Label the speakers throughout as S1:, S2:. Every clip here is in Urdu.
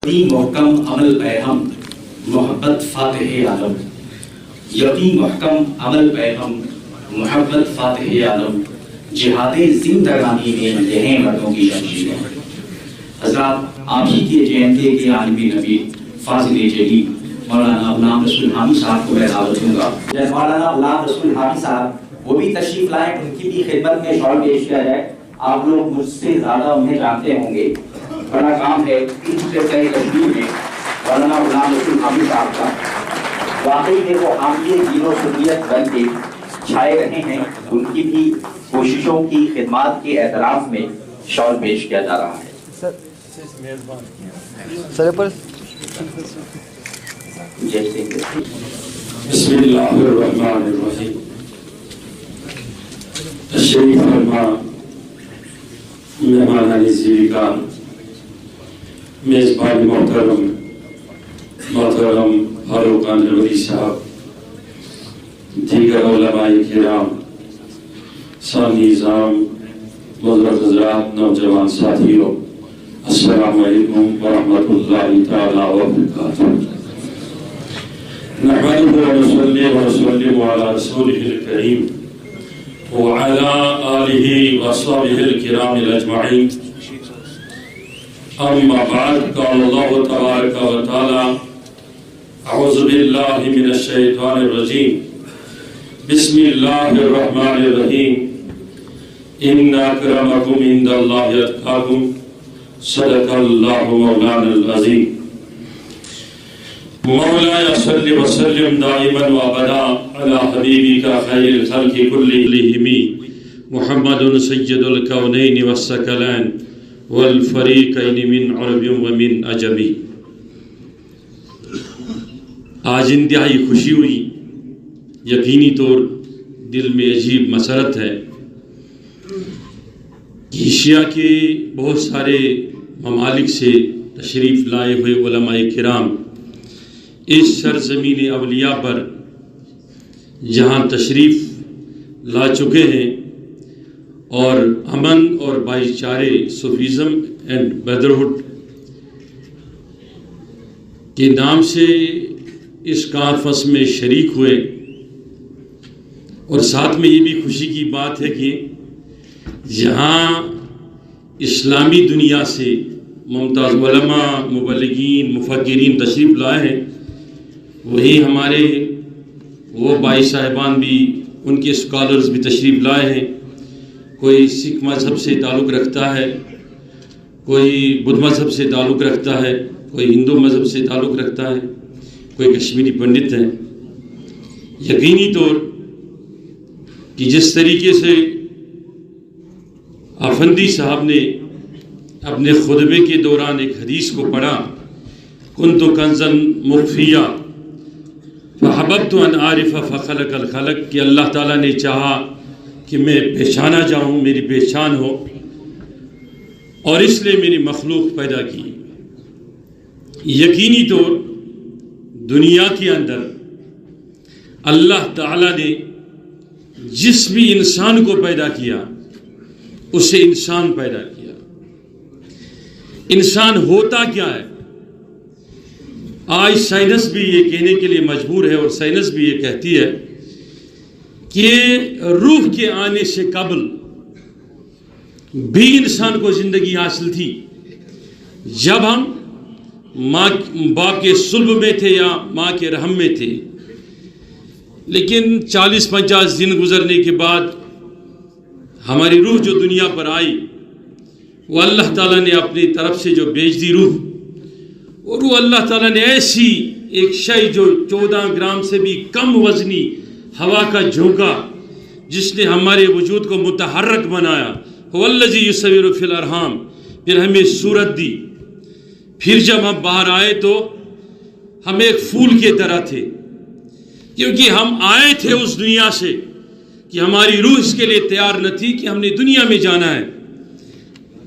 S1: یقین محکم عمل پہ ہم محبت فاتح عالم، یقین محکم عمل پہ ہم محبت فاتح عالم، جہاد زندگانی میں یہ ہیں مردوں کی شمشیریں۔ حضرات، آپ ہی کے جینتے کے عالمی نبی فاضل جلی مولانا غلام رسول حامی صاحب کو میں دعوت دوں گا۔ مولانا غلام رسول حامی صاحب وہ بھی تشریف لائیں، ان کی بھی خدمت میں شعر پیش کیا جائے۔ آپ لوگ مجھ سے زیادہ انہیں جانتے ہوں گے، بڑا کام ہے ان سے کئی تشریف میں مولانا غلام رسول حامی صاحب کا۔ واقعی ہے وہ حامی دین و سنیت بن کے چھائے رہے ہیں، ان کی بھی کوششوں کی خدمات کے اعتراف میں شعر پیش کیا جا رہا ہے۔
S2: بسم اللہ الرحمن الرحیم۔ تشریف فرما مہمان عزیز کا میزبان محترم فاروق نوری صاحب، دیگر علماء کرام، ثانی نظام، معزز حضرات، نوجوان ساتھیوں، السلام علیکم ورحمۃ اللہ تعالی وبرکاتہ۔ نحمده ونصلي ونسلم على رسوله الكريم وعلى آله وصحبه الكرام الأجمعين، أما بعد، قال الله تبارك وتعالى أعوذ بالله من الشيطان الرجيم، بسم الله الرحمن الرحيم، إن أكرمكم عند الله أتقاكم، صدق الله مولانا العظيم۔ مولاي صل وسلم دائما وابدا على حبيبك خير الخلق كلهم محمد سيد الكونين والثقلين والفريقين من عرب ومن عجم۔ آج انتہائی خوشی ہوئی، یقینی طور دل میں عجیب مسرت ہے کہ ایشیا کے بہت سارے ممالک سے تشریف لائے ہوئے علماء کرام اس سرزمین اولیاء پر جہاں تشریف لا چکے ہیں اور امن اور بھائی چارے، صوفیزم اینڈ بردرہڈ کے نام سے اس کانفرنس میں شریک ہوئے، اور ساتھ میں یہ بھی خوشی کی بات ہے کہ جہاں اسلامی دنیا سے ممتاز علماء، مبلغین، مفکرین تشریف لائے ہیں، وہی ہمارے وہ بھائی صاحبان بھی، ان کے اسکالرز بھی تشریف لائے ہیں۔ کوئی سکھ مذہب سے تعلق رکھتا ہے، کوئی بدھ مذہب سے تعلق رکھتا ہے، کوئی ہندو مذہب سے تعلق رکھتا ہے، کوئی کشمیری پنڈت ہیں۔ یقینی طور کہ جس طریقے سے افندی صاحب نے اپنے خطبے کے دوران ایک حدیث کو پڑھا، کنت کنزا مخفیہ فحببت ان عارف فخلق الخلق، کہ اللہ تعالیٰ نے چاہا کہ میں پہچانا جاؤں، میری پہچان ہو، اور اس لیے میری مخلوق پیدا کی۔ یقینی طور دنیا کے اندر اللہ تعالیٰ نے جس بھی انسان کو پیدا کیا اسے انسان پیدا کیا۔ انسان ہوتا کیا ہے؟ آج سائنس بھی یہ کہنے کے لیے مجبور ہے، اور سائنس بھی یہ کہتی ہے کہ روح کے آنے سے قبل بھی انسان کو زندگی حاصل تھی۔ جب ہم باپ کے صلب میں تھے یا ماں کے رحم میں تھے، لیکن 40-50 دن گزرنے کے بعد ہماری روح جو دنیا پر آئی، وہ اللہ تعالیٰ نے اپنی طرف سے جو بھیج دی روح، اور وہ اللہ تعالیٰ نے ایسی ایک شے جو 14 گرام سے بھی کم وزنی ہوا کا جھونکا، جس نے ہمارے وجود کو متحرک بنایا، وَالَّذِي يُصَوِّرُ فِي الْأَرْحَامِ، پھر ہمیں صورت دی۔ پھر جب ہم باہر آئے تو ہم ایک پھول کی طرح تھے، کیونکہ ہم آئے تھے اس دنیا سے کہ ہماری روح اس کے لیے تیار نہ تھی کہ ہم نے دنیا میں جانا ہے۔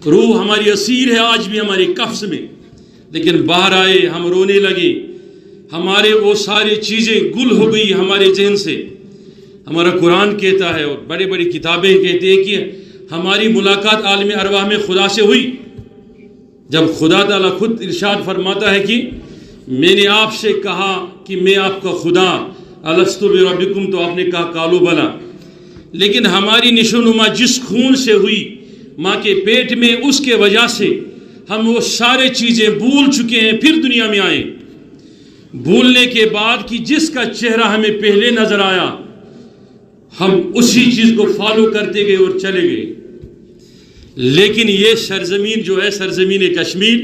S2: روح ہماری اسیر ہے آج بھی ہماری قفس میں، لیکن باہر آئے ہم رونے لگے، ہمارے وہ ساری چیزیں گل ہو گئی ہمارے ذہن سے۔ ہمارا قرآن کہتا ہے اور بڑے بڑی کتابیں کہتے ہیں کہ ہماری ملاقات عالم ارواح میں خدا سے ہوئی، جب خدا تعالیٰ خود ارشاد فرماتا ہے کہ میں نے آپ سے کہا کہ میں آپ کا خدا الستو بربکم، تو آپ نے کہا قالوا بلا، لیکن ہماری نشو نما جس خون سے ہوئی ماں کے پیٹ میں، اس کے وجہ سے ہم وہ سارے چیزیں بھول چکے ہیں، پھر دنیا میں آئے، بھولنے کے بعد کہ جس کا چہرہ ہمیں پہلے نظر آیا ہم اسی چیز کو فالو کرتے گئے اور چلے گئے۔ لیکن یہ سرزمین جو ہے سرزمین کشمیر،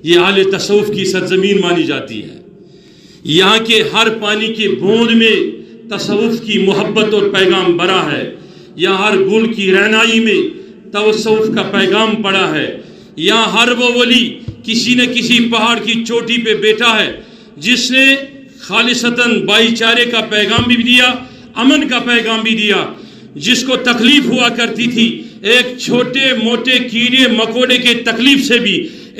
S2: یہ اہل تصوف کی سرزمین مانی جاتی ہے۔ یہاں کے ہر پانی کی بوند میں تصوف کی محبت اور پیغام بھرا ہے، یہاں ہر گل کی رہنائی میں تصوف کا پیغام پڑا ہے، یہاں ہر وہ ولی کسی نہ کسی پہاڑ کی چوٹی پہ بیٹھا ہے جس نے خالصتاً بھائی چارے کا پیغام بھی دیا، امن کا پیغام بھی دیا۔ جس کو تکلیف ہوا کرتی تھی، ایک چھوٹے موٹے کیڑے مکوڑے کے تکلیف سے بھی،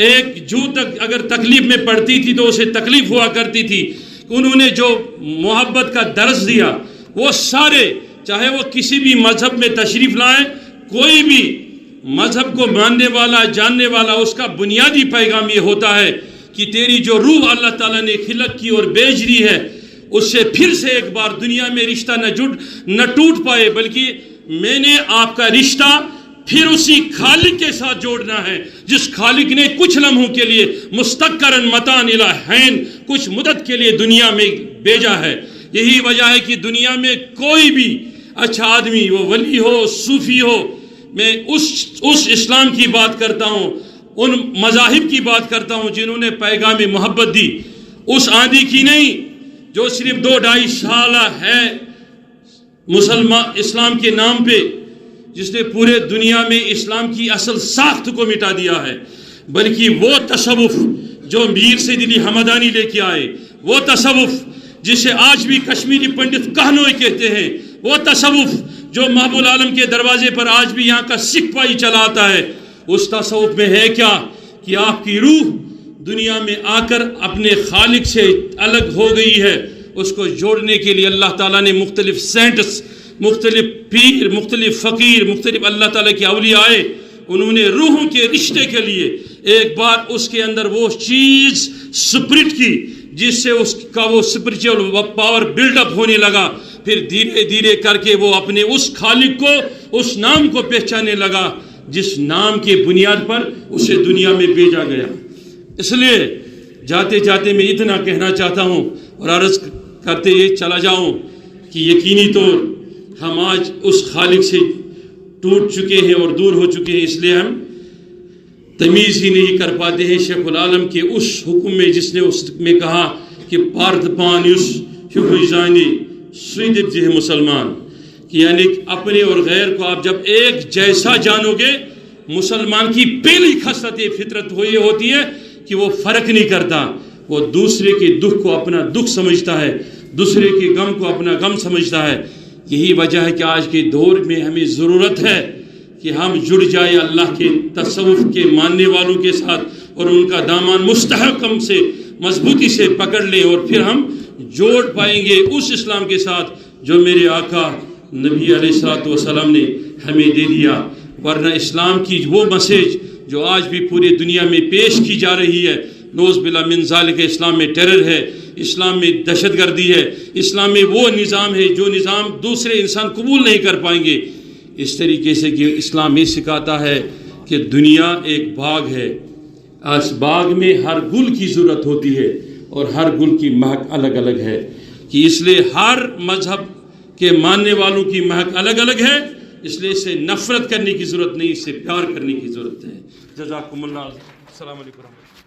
S2: ایک جو تک اگر تکلیف میں پڑتی تھی تو اسے تکلیف ہوا کرتی تھی، انہوں نے جو محبت کا درس دیا، وہ سارے چاہے وہ کسی بھی مذہب میں تشریف لائیں، کوئی بھی مذہب کو ماننے والا جاننے والا، اس کا بنیادی پیغام یہ ہوتا ہے کہ تیری جو روح اللہ تعالیٰ نے خلق کی اور بھیج دی ہے، اس سے پھر سے ایک بار دنیا میں رشتہ نہ ٹوٹ پائے، بلکہ میں نے آپ کا رشتہ پھر اسی خالق کے ساتھ جوڑنا ہے جس خالق نے کچھ لمحوں کے لیے مستقرن متان الہین کچھ مدت کے لیے دنیا میں بھیجا ہے۔ یہی وجہ ہے کہ دنیا میں کوئی بھی اچھا آدمی، وہ ولی ہو صوفی ہو، میں اس اسلام کی بات کرتا ہوں، ان مذاہب کی بات کرتا ہوں جنہوں نے پیغام محبت دی، اس آندھی کی نہیں جو صرف 2-2.5 سال ہے مسلمان اسلام کے نام پہ، جس نے پورے دنیا میں اسلام کی اصل ساخت کو مٹا دیا ہے، بلکہ وہ تصوف جو میر سید علی حمدانی لے کے آئے، وہ تصوف جسے آج بھی کشمیری پنڈت کہنوئی کہتے ہیں، وہ تصوف جو محبوب العالم کے دروازے پر آج بھی یہاں کا سکھ پائی چلاتا ہے، اس تصوف میں ہے کیا کہ آپ کی روح دنیا میں آ کر اپنے خالق سے الگ ہو گئی ہے۔ اس کو جوڑنے کے لیے اللہ تعالیٰ نے مختلف سینٹس، مختلف پیر، مختلف فقیر، مختلف اللہ تعالیٰ کے اولیاء آئے، انہوں نے روحوں کے رشتے کے لیے ایک بار اس کے اندر وہ چیز سپرٹ کی جس سے اس کا وہ اسپرچل پاور بلڈ اپ ہونے لگا، پھر دھیرے دھیرے کر کے وہ اپنے اس خالق کو، اس نام کو پہچانے لگا جس نام کے بنیاد پر اسے دنیا میں بھیجا گیا۔ اس لیے جاتے جاتے میں اتنا کہنا چاہتا ہوں اور عرض کرتے یہ چلا جاؤں کہ یقینی طور ہم آج اس خالق سے ٹوٹ چکے ہیں اور دور ہو چکے ہیں، اس لیے ہم تمیز ہی نہیں کر پاتے ہیں شیخ العالم کے اس حکم میں جس نے اس میں کہا کہ پارت پانیس جانی سویدب جہ مسلمان، کہ یعنی اپنے اور غیر کو آپ جب ایک جیسا جانو گے، مسلمان کی پہلی خصلت فطرت یہ ہوتی ہے کہ وہ فرق نہیں کرتا، وہ دوسرے کے دکھ کو اپنا دکھ سمجھتا ہے، دوسرے کے غم کو اپنا غم سمجھتا ہے۔ یہی وجہ ہے کہ آج کے دور میں ہمیں ضرورت ہے کہ ہم جڑ جائیں اللہ کے تصوف کے ماننے والوں کے ساتھ اور ان کا دامان مستحکم سے مضبوطی سے پکڑ لیں، اور پھر ہم جوڑ پائیں گے اس اسلام کے ساتھ جو میرے آقا نبی علیہ الصلوۃ والسلام نے ہمیں دے دیا۔ ورنہ اسلام کی وہ میسیج جو آج بھی پوری دنیا میں پیش کی جا رہی ہے، نوز بلا من ذالک، اسلام میں ٹیرر ہے، اسلام میں دہشت گردی ہے، اسلام میں وہ نظام ہے جو نظام دوسرے انسان قبول نہیں کر پائیں گے۔ اس طریقے سے کہ اسلام یہ سکھاتا ہے کہ دنیا ایک باغ ہے، اس باغ میں ہر گل کی ضرورت ہوتی ہے اور ہر گل کی مہک الگ الگ ہے، کہ اس لیے ہر مذہب کے ماننے والوں کی مہک الگ الگ ہے، اس لیے اس سے نفرت کرنے کی ضرورت نہیں، اس سے پیار کرنے کی ضرورت ہے۔ جزاکم اللہ، السلام علیکم۔